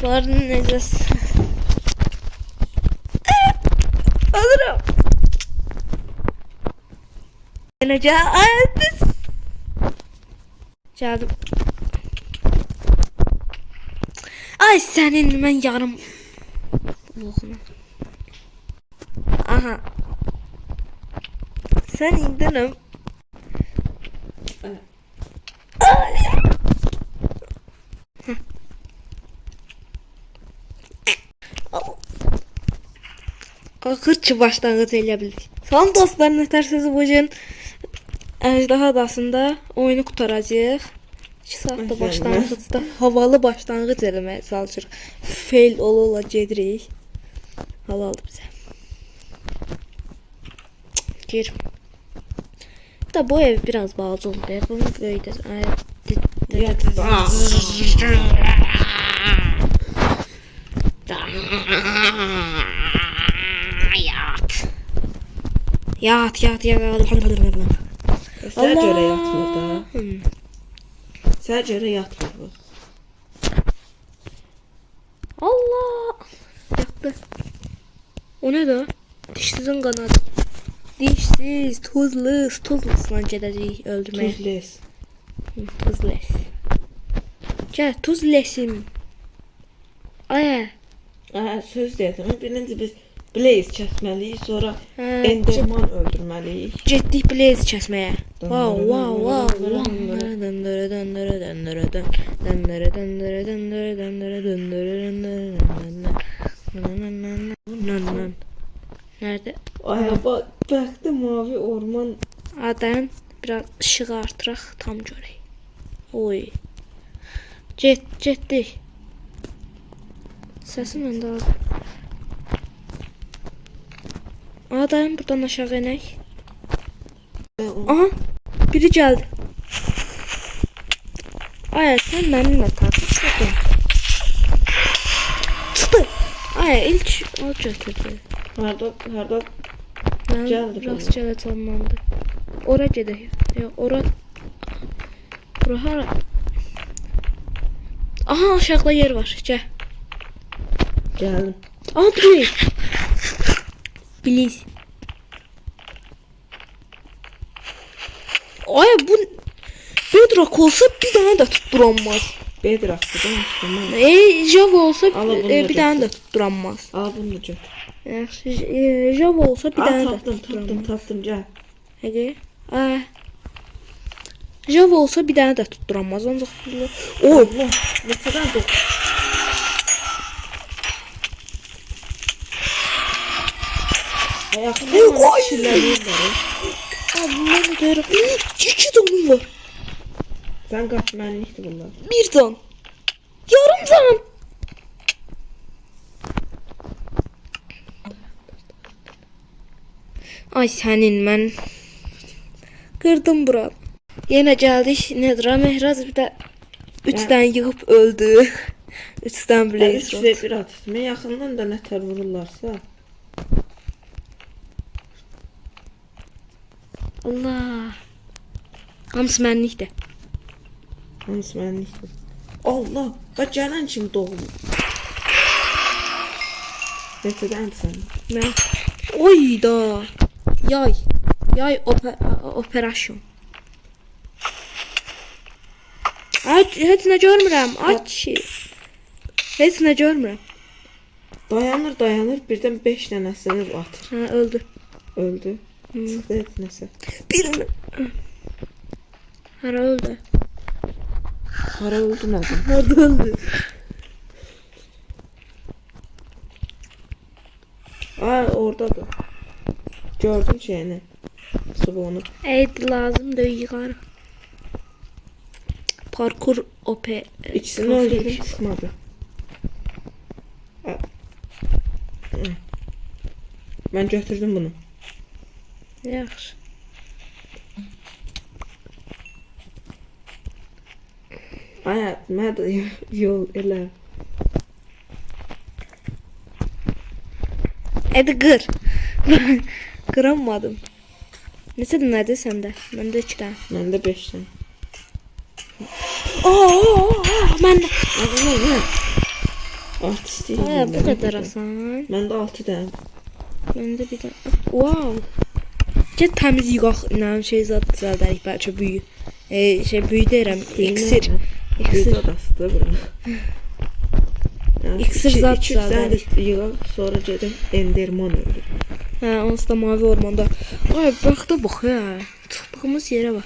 Var necəs. Alırım. Geleceğiz. Geldim. Ay senin ben yarım. Aha. Sen indirim. Akırçı başlangıç elə bildik. Salam dostlar, nətərsiniz bugün Əjdaha Adasında oyunu qutaracağıq. 2 saatda başlanğıcda havalı başlanğıc eləməyə çalışırıq. Fail ola gedirik. Halaldır bizə. Gir. Da bu ev biraz balaca olur. Bunu böyüdür. Yat. Sənə görə yatmır da. Sənə görə yatmır bu. Allah. Yaktı. O ne da? Dişsizin kanadı. Dişsiz, tuzlusuna gedəcəyik öldürməyə. Tuzles. Tuzles. Gəl, tuzlesim. Aya. Söz dedim. Birinci biz Blaze kəsməliyik, sonra Enderman öldürməliyik. Getdik Blaze kəsməyə. Wow. Nerede? Aya bak, bəxtə mavi orman. Adan biraz ışığı artıraq tam görək. Oy. Getdik. Səsim məndə az. Adayım buradan aşağı inək. Aha, biri geldi. Aya sen benimle tartışmadın. Çıktı. Aya ilk o götürdü. Harda Ben geldi rastgele tanımlandı. Ora gedək. Yox, ora hara? Aha, aşağıda yer var. Gəl. Gəldim. Aha, Please. Ay bu bedrock olsa bir tane de tutturamaz. Bedrock'tı değil mi? Java olsa bir tane de tutturamaz. Al bunu götür. Java olsa bir tane de tutturamaz. Tapdım gel. Hadi. Java olsa bir tane de tutturamaz. Ancak oy. Allah. Mesela da. Ayakında çilleriyim. Allah'ım diyorum. 2 donum var. Sen kaç mənlikdir bunlar? 1 don. Yarım don. Ay senin ben kırdım bura. Yine geldik Nedra Mehraz bir de 3'ten yığıp öldü. 3'ten bile Şuraya bir atışma yakından da nətər vururlarsa. Allah. Hamısı mənlikdir. Hamısı mənlikdir. Allah. Bak gələn kim doğum. Neçədən sən? Mən. Oy da. Yay operasyon. Heç nə görmürəm. Aç. Heç nə görmürəm. Dayanır. Birdən 5 dənəsini atır. Ha, öldü. Öldü. Çıxdı et nəsə. Birini. Hara öldü. Hara öldü nədir? Harda öldü. Oradadır. Gördüm şeyini. Subonu. Eydi lazım da yığarım. Parkur OP. İkisini öldürdüm, çıxmadı. Mən götürdüm bunu. Yaxşı. Aya, mənə yol elə. Hadi kır. Kıramadım. Neyse nerede sende? Bende 2 tane. Məndə 5 tane. Ben de. Artistik. Bu kadar asan. Məndə 6 dənə. Məndə bir də. Wow. Get təmiz yığaq nə şey zad düzəldərik bəlkə büyü. Büyü deyirəm, iksir. İksir adasıdır bura. İksir zad düzəldərik. Yığaq, sonra gedək Enderman öldür. Hə, onsuz da mavi ormanda. Ay, bax da bax ya. Çıxdığımız yerə bax.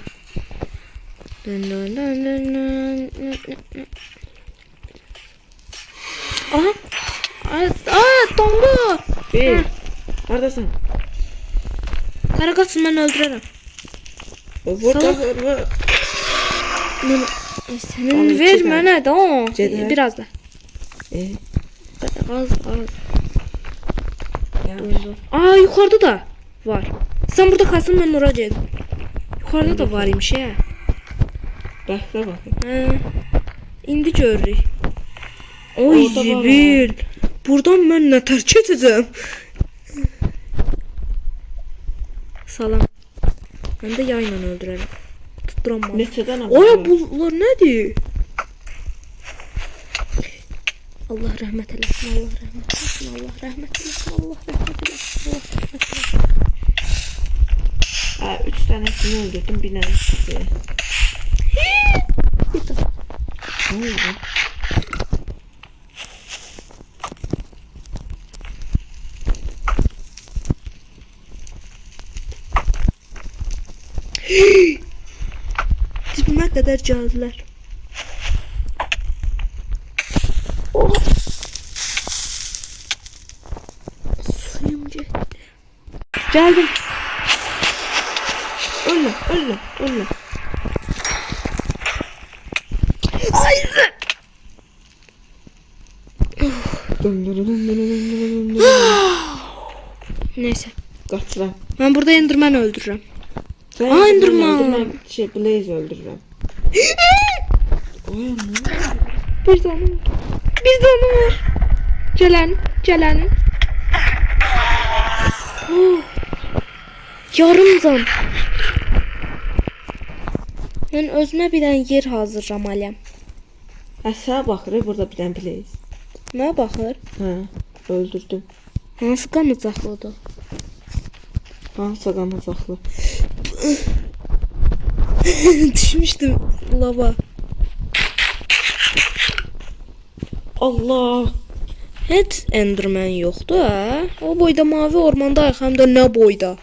Aha. Ay, dondu. Bir. Haradasan? Hara qaçsın, mən öldürərəm. Burada vur. Sənin ver mənə də o. Gedək. Biraz da. Az. Aa, yuxarıda da var. Sən burada qalsın, mən ora gedim. Yuxarıda da var imiş ya. Baxda bax. İndi görürük. Oy, Orada var zibil. Buradan mən nə tər keçəcəm? Salam. Mən də yayla öldürərəm. Tutduram bunu. Neçədən Oy, bunlar nədir? Allah rəhmət eləsin, Allah rəhmət eləsin, Allah rəhmət eləsin, Allah rəhmət eləsin, Allah rəhmət eləsin. 3 dənəsini öldürdüm, bir dənə sizi. Bir daha. Ne oldu? Dibimə qədər gəldilər. Suyum getdi. Gəldim. Ölme. Hayır. Neyse. Qaçıram. Ben burada Enderman öldürürüm. Sen Aa, Enderman. öldürmem, Blaze öldürürüm. Oy, ne? Bir tane var. Bir tane var. Gelen. Oh. Yarım can. Ben özümə bir dənə yer hazırlamalıyam. Sənə baxır, burada bir dənə Blaze. Nə baxır? Öldürdüm. Hansı qanacaqlıdır? Hansı qanacaqlı? Düşmüşdüm lava. Allah! Heç Enderman yoxdur, hə? O boyda mavi ormandayıq, həm də nə boyda?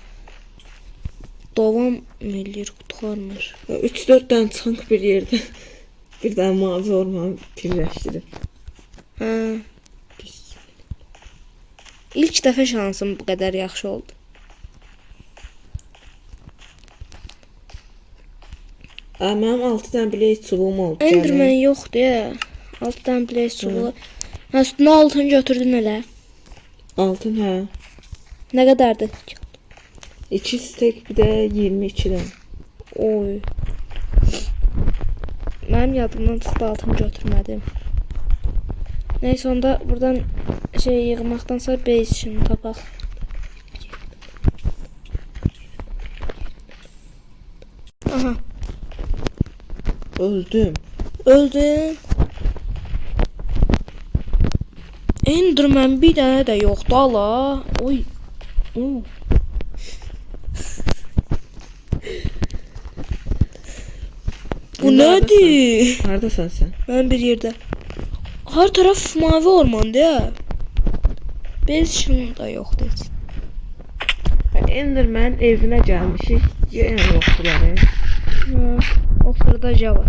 Davam eləyir, qurtarmır. 3-4 dənə çank bir yerdə. Bir dənə mavi ormanı birləşdirir. İlk dəfə şansım bu qədər yaxşı oldu. Mənim 6 dənə Blaze çubuğum oldu. Enderman yoxdur, ya. 6 dənə Blaze çubuğu. Üstünə altını götürdün elə. Altın, hə. Nə qədərdir? 2 stek, bir də 22 dənə. Oy. Mənim yadımdan çıxdı, altını götürmədim. Neyse, onda buradan yığmaqdansa base işini tapaq. Aha. Öldüm. Öldüm. Enderman bir dənə də yoxdur, ala. Oy. Bu nədir? Haradasan sən? Mən bir yerdə. Hər tərəf mavi ormandır, ya. Bez işin da yoxdur heç. Enderman evinə gəlmişik. Yenə yoxdular. O sırada Java.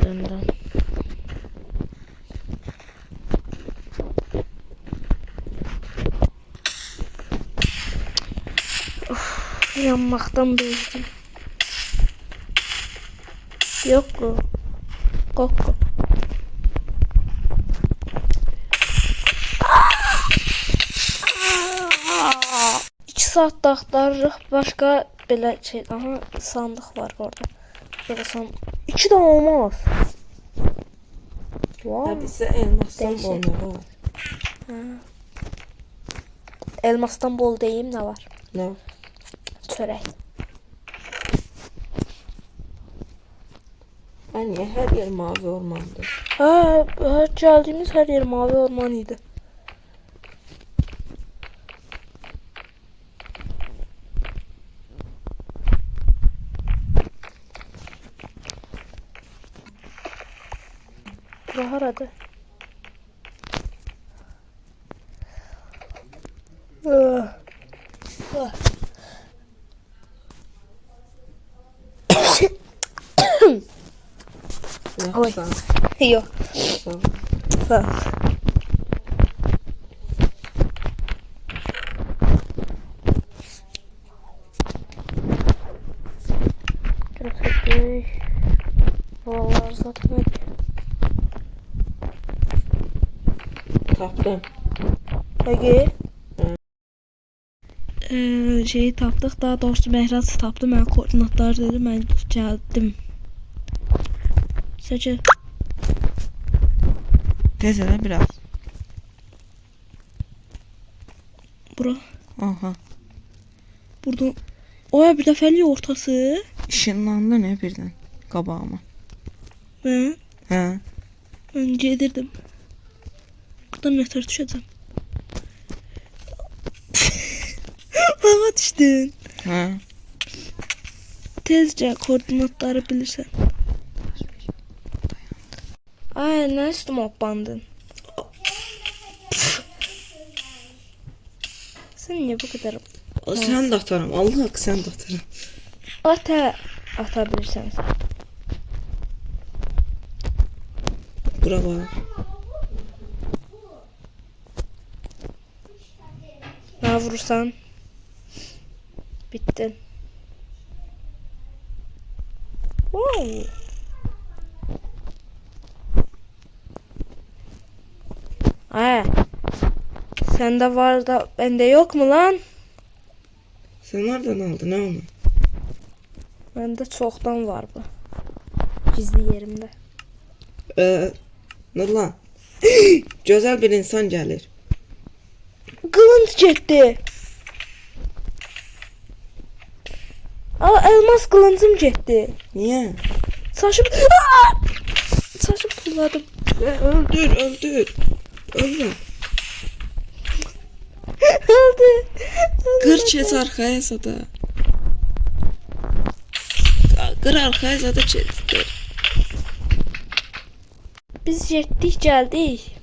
Döndüm. Yanmaktan bezdim. Yok mu? Koko. 2 saat da axtarırıq. Başqa belə şey, aha sandıq var orada. Belə son 2 də olmaz. Wow. Bizə elmasdan boynu var. Elmasdan bol deyim, nə var? Nə? Çörək. Niye her yer mavi ormandı? Ha, geldiğimiz her yer mavi orman idi. Bura harada? Oy. Sağ ol. Yok. Sağ ol. Sağ ol. Götürdük. Buralar satmak. Tapdım. Peki. Şeyi tapdıq. Daha doğrusu Mehraz tapdı. Mən koordinatları dedi. Mən gəldim. Səcə. Tez elə biraz. Bura. Aha. Burada. Oya bir dəfəlik ortası. Işınlandı ne birden qabağıma. Mən. Hə. Mən gedirdim. Buradan nətər düşəcəm? Hava düşdün. Hə. Tezcə koordinatları bilirsən. Ay, nə üstümə bandın? Sən niyə bu qədər Sen de atarım. Allah haqqı sen de atarım. ata bilirsən sən? Bura var. Nə vurursan? Bittin. Wow. Ay. Sende var da bende yok mu lan? Sen nereden aldın ne onu? Bende çoktan var bu. Gizli yerimde. Ne lan? Güzel bir insan gelir. Kılınç gitti. Aa, elmas kılıncım gitti. Niye? Saçım... Aa! Saçım pulladım. Öldür. Öldür. Öldü. Kır çet arkaya sada. Kır arkaya sada çet. Biz getdik geldik.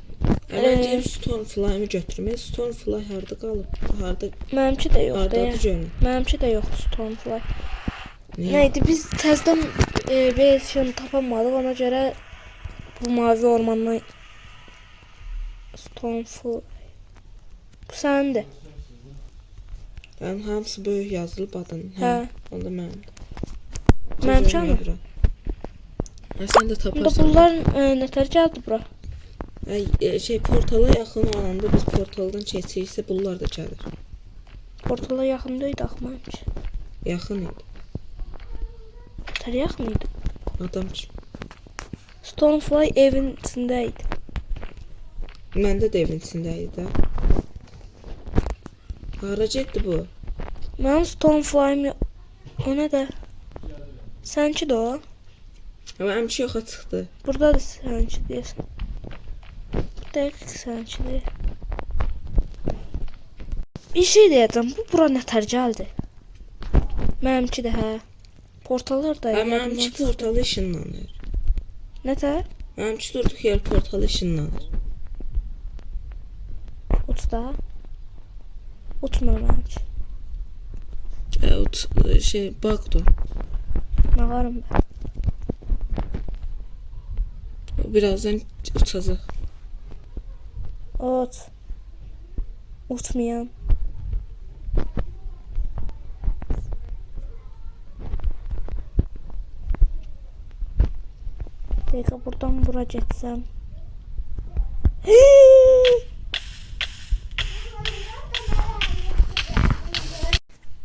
Bence Stormfly'mi götürmək. Stormfly harda qalıb? Harda? Mənimki də yoxdur. Hardadır görün? Mənimki də yoxdur Stormfly. Niyə? Neydi biz təzədən versiyon tapamadıq, ona görə bu mavi ormandan Stormfly. Bu səndir. Ben hamısı böyük yazılıb adın. Hə. Onda mən. Mənim canım. Sen de Bunda taparsan. bunlar nətər gəldi bura? Şey portala yaxın olanda biz portaldan keçiriksə bunlar da gəlir. Portala yaxında idi axmaymış. Yaxın idi. Nətər yaxın idi? Adam kimi. Stormfly evin içində idi. Məndə də evin içində idi də. Hara getdi bu? Mənim Stormfly'm yox. O nə də? Sənki də o? Mənim şey yoxa çıxdı. Burada da sənki deyəsən. Dəqiq sənkidir. Bir şey deyəcəm. Bu bura nətər gəldi? Mənimki də hə. Portallar da. Mənimki portalı işınlanır. Nətər? Mənimki durduq yer portalı işınlanır. Uçda. Uçmur mənimki. Şey bug'dur. Nə varım ben? Birazdan uçacaq. Uç. Uçmayan. Dəqiqə buradan bura getsəm.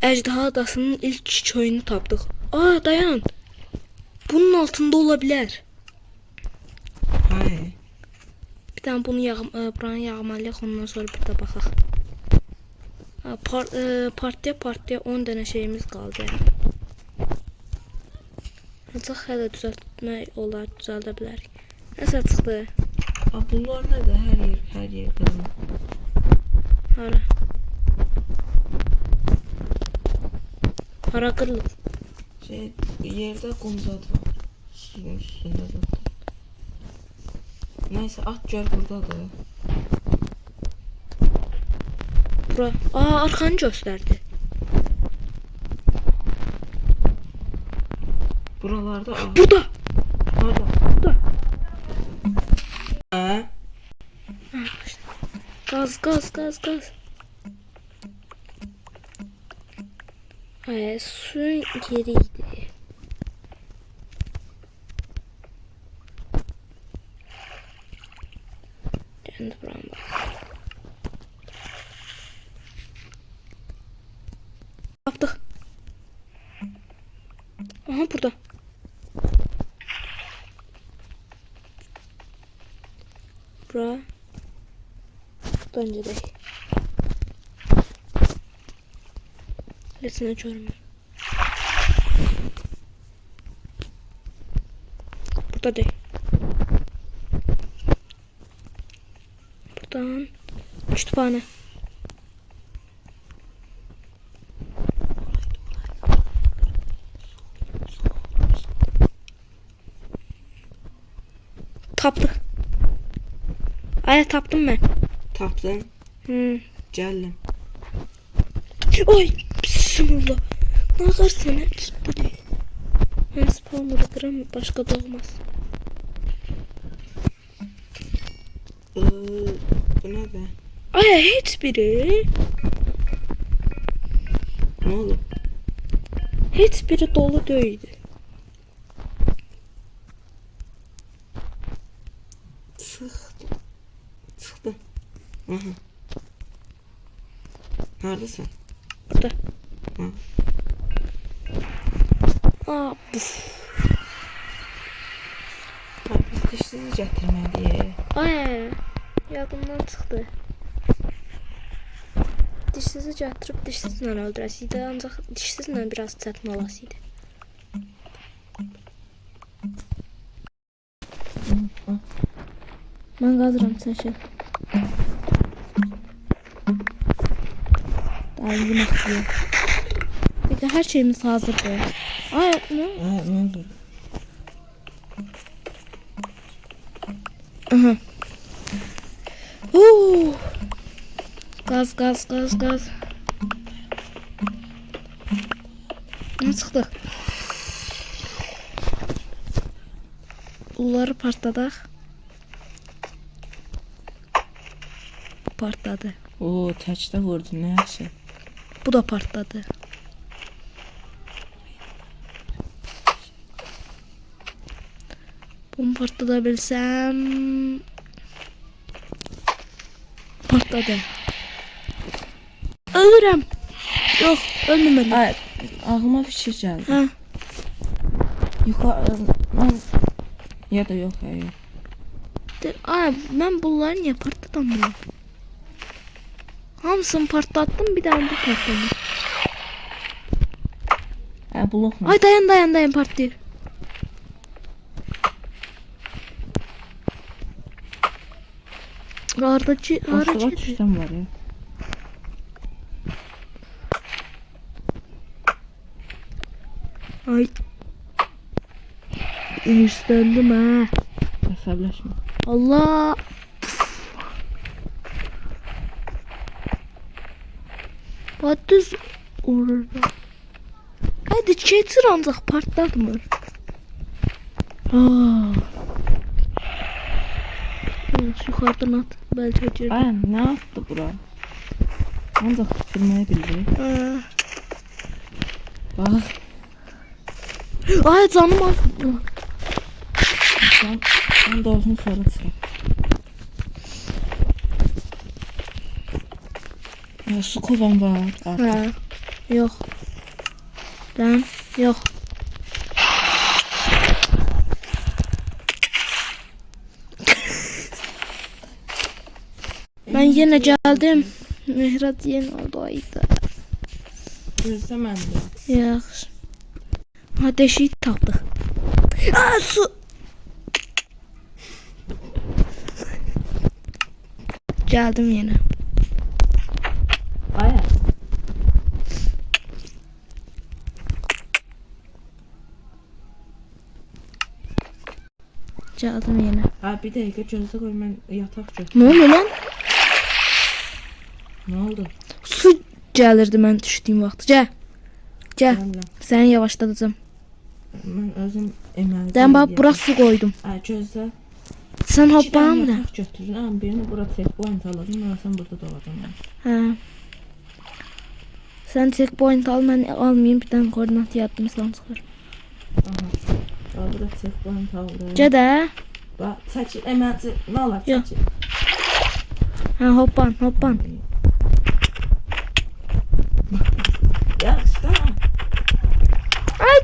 Əjdaha adasının ilk köyünü tapdıq. Aa, dayan. Bunun altında olabilir. Hayır. Bir tane bunu buranı yağmalıyıq, ondan sonra bir də baxaq. Partiya 10 dənə şeyimiz qaldı. Ancaq hələ düzəltmək olar, düzəldə bilərik. Nəsə çıxdı? Ha, bunlar nədir? Hər yerdə var. Hara? Hara qırılıb? Yerdə qumzad var. Suyun üstündə zaten. Neyse at gör buradadır. Bura. Arxanı göstərdi. Buralarda ah. Burada. Orada. Burada. Ha? Gaz. Suyun yeriydi. Kendi buram bak. Yaptık. Aha burada. Bura. Bence de. Resmini görmüyorum. Burada değil. Buradan kütüphane. Tapdık. Ay tapdım ben. Tapdın. Gəldim. Ay bismillah. Ne yaparsın hep tuttu değil. Ben spawner'ı kıram başka da olmaz. Bu ne be? Ay hiçbiri. Ne oldu? Hiçbiri dolu değildi. Çıktı. Aha. Neredesin? Burada. Ha. Puf. Ha, biz dişsizi gətirməliyik. Ay yadımdan çıxdı. Dişsizi gətirib dişsizlə öldürəsiydi. Ancaq dişsizlə biraz çətin olasıydı. Mən qazıram sən şey. Daha yemək yiyor. Peki her şeyimiz hazırdır. Ay ne? Ha, ne oldu? Aha. Gaz. Ne çıktı? Bunları partladık. Partladı. Oo, təkdə vurdu, nə yaxşı. Bu da partladı. Bunu partlatabilsem... Patladı. Ölürüm. Yok, ölmemeli. Ay, ağlıma fikir gəldi. Ha. Yuxarı, mən... Ya da yox, ya yox. Ay, ben bunları niye partlatamıyorum? Hamısını partlattım, bir tane bu partladı. Ha, blok mu? Ay dayan partlıyor. Ardacı Başlığa düşdən var ya. Ay. İnişlendim ha. Əsəbləşmə. Allah. Düz orada. Hadi çetir ancak partlatmır. Yukarıdan at. Belki acır. Ay, nə atdı bura? Ancaq bitirməyə bildi. Bax. Ay canım al. Sən doğrusunu sonra çıxar. Ya, su kovan var artıq. Ha. Yok. Ben yok. Ben yine geldim. Mehrat yeni oradaydı. Gözlə məndə. Yaxşı. Ha deşik tapdıq. Aa, su. Geldim yine. Aya. Geldim yine. Ha bir dakika gözde koy ben yatak Ne götürüm. oluyor lan? Ne oldu? Su gəlirdi mən düşdüyüm vaxt. Gəl. Gəl. Valla. Səni yavaşladacağım. Ben özüm emelci. Dən bax bura su qoydum. Ha gözde. Sən İki hoppan tane da. yatak götürün. Ama birini bura checkpoint alalım. Ben sen burada dolacağım. Hə. Sən checkpoint al, mən almayım. Bir dənə koordinat yazmışsan çıxır. Aha. Bak burada checkpoint aldım. Gəl də. Bak çəkil emelci. Ne olur Yok. çəkil. Hə, hoppan, hoppan. Yaxşı tamam. Ay.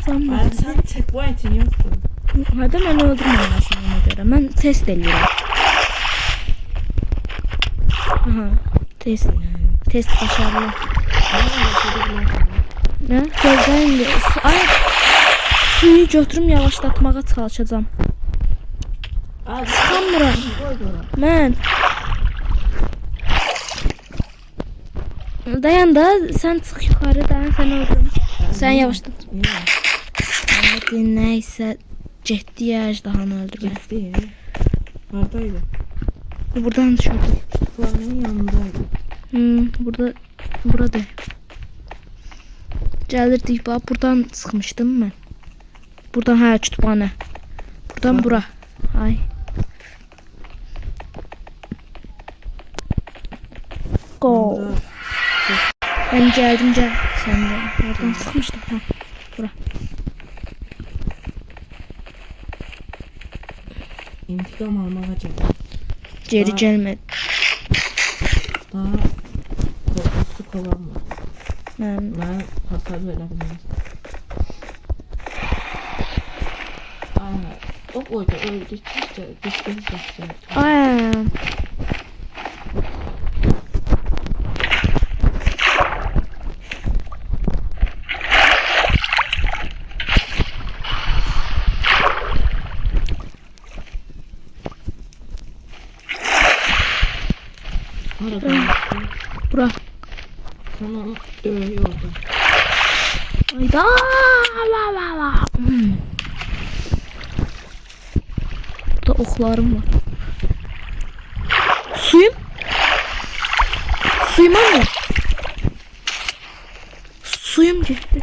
Sən Ay sen checkpoint'in yoktu. Hadi mən öldürməməlisən ona görə. Mən test edirəm. Aha, test. Test başarılı. Nə? Gözləyin. Ay. Suyu götürüm yavaşlatmağa çalışacağam. Abi Çıxamıram. koy bura. Mən. Dayan da, sən çıx yuxarı, dayan sən öldürüm. Sən yavaşlat. Hadi nəysə getdi əjdahanı öldürmək. Gitti. Haradaydı? Buradan düşürdü. Kütüphanenin yanındaydı. Burada. Gəlirdik bax, buradan çıxmışdım mən. Buradan hə kütüphane. Buradan bura. Ay. Go. Ben geldim gel. Sen de. Oradan çıkmıştım. Ha. Bura. İntikam almağa geldim. Geri Aa. gelmedi. Daha korkusu kovan var. Ben hasar verebilirim. Aynen. O koydu öldü. Düştü. Ay. Bura. Sen onu dövüyordun. Ayda. Burada oklarım var. Suyum? Suyuma mı? Suyum gitti.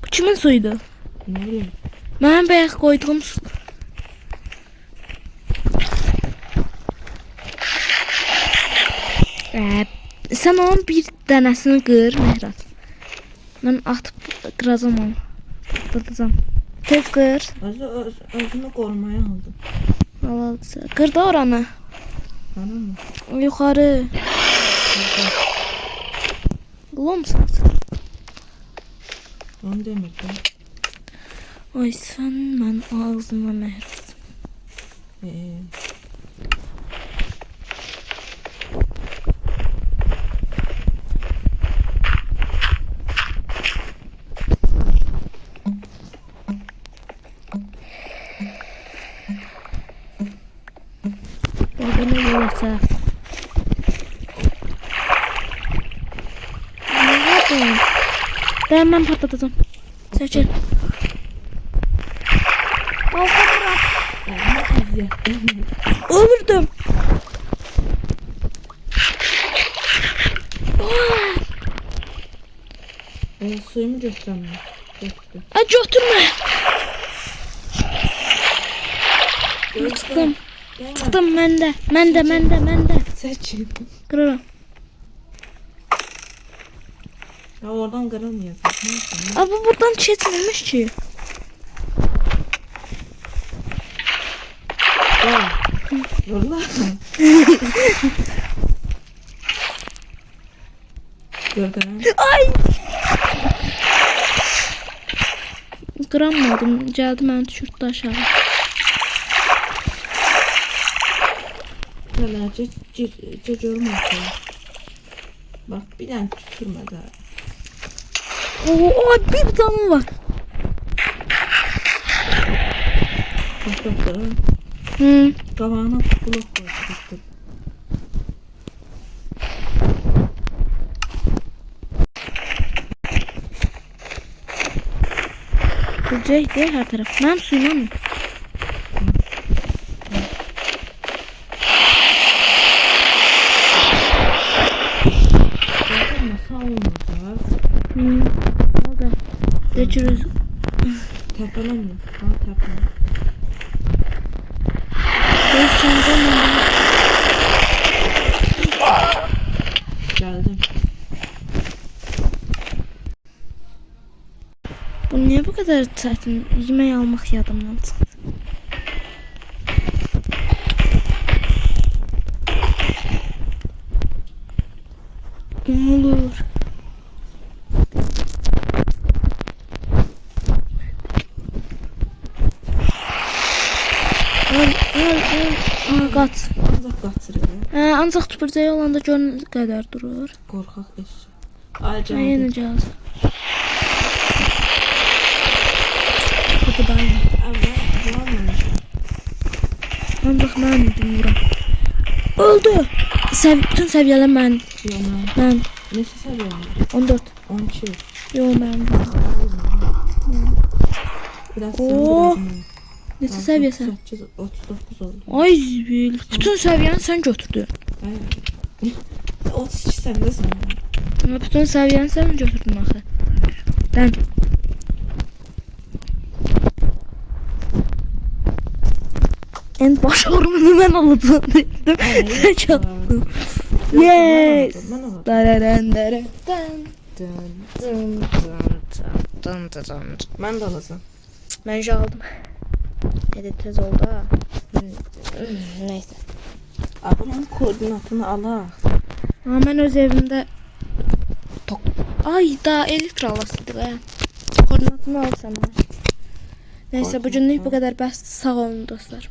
Bu kimin suyuydu? Ne bileyim. Ben bayaq koyduğum su. Sen onun bir dənəsini qır, Mehrat. Mən atıb qıracam onu. Patlatacam. Tez qır. Özünü korumaya aldım. Al. Qır da oranı. Anladın mı? Yuxarı. Qulumsan. Onu demek ya. Ay sən mən ağzıma Mehrat. Bana yavaşça. Ne yapıyorsun? Ben patlatacağım. Seçil. Balta bırak. Öldürdüm. Suyumu götüremiyorum. Götürdüm. Götürme. Çıktım. Çıktım ben de. Seçin. Kırarım. Ya oradan kırılmıyor. Abi buradan geçmemiş ki. Valla. Gördün mü? Ay. Kıramadım. Geldi beni düşürdü aşağı. Nelerce görmüyorsun. Bak bir dənə tükürmə də. Oo, bir canım var. Bak. Hı. Qabağına blok qoydum. Böcek değil her taraf. Mənim suyuna mı? Nasıl olmaz? Hı. Orada. Geçiriz. Təpələnmə. Ha, təpələnmə. Ben senden Gəldim. Bu niye bu kadar çetin? Yemek almak yadımdan çıktı. Ne olur. Al. Aa, kaç. Ancaq qaçırır. Ancaq tüpürcəyi olanda gör nə qədər durur. Qorxaq eşşək. Ay Yenə canım. cihaz. Hadi bayım. Əvvəl bulanmamışam. Ancaq mən idim vuram. Öldü. Bütün səviyyələr mən. Yox, mən. Mən. Neçə səviyyəm? 14. 12. Yox, mən. Biraz Oo. biraz. Neçə səviyyəsən? 38, 39 oldu. Ay zibil. Bütün səviyyəni sən götürdün. Ay. 32 səviyyəsən. Bütün səviyyəni sən götürdün axı. Dən. En baş ormanı mən alacağım dedim. Sən çatdın. Yes. Mən aldım. Dərərən. Mən də alacağam. Mən aldım. Dedi tez oldu ha. Neyse. Bunun koordinatını alaq. Ama mən öz evimdə Ay da elektr alasıydı ha. Koordinatını alsam. Neyse bugünlük bu kadar bəs. Sağ olun dostlar.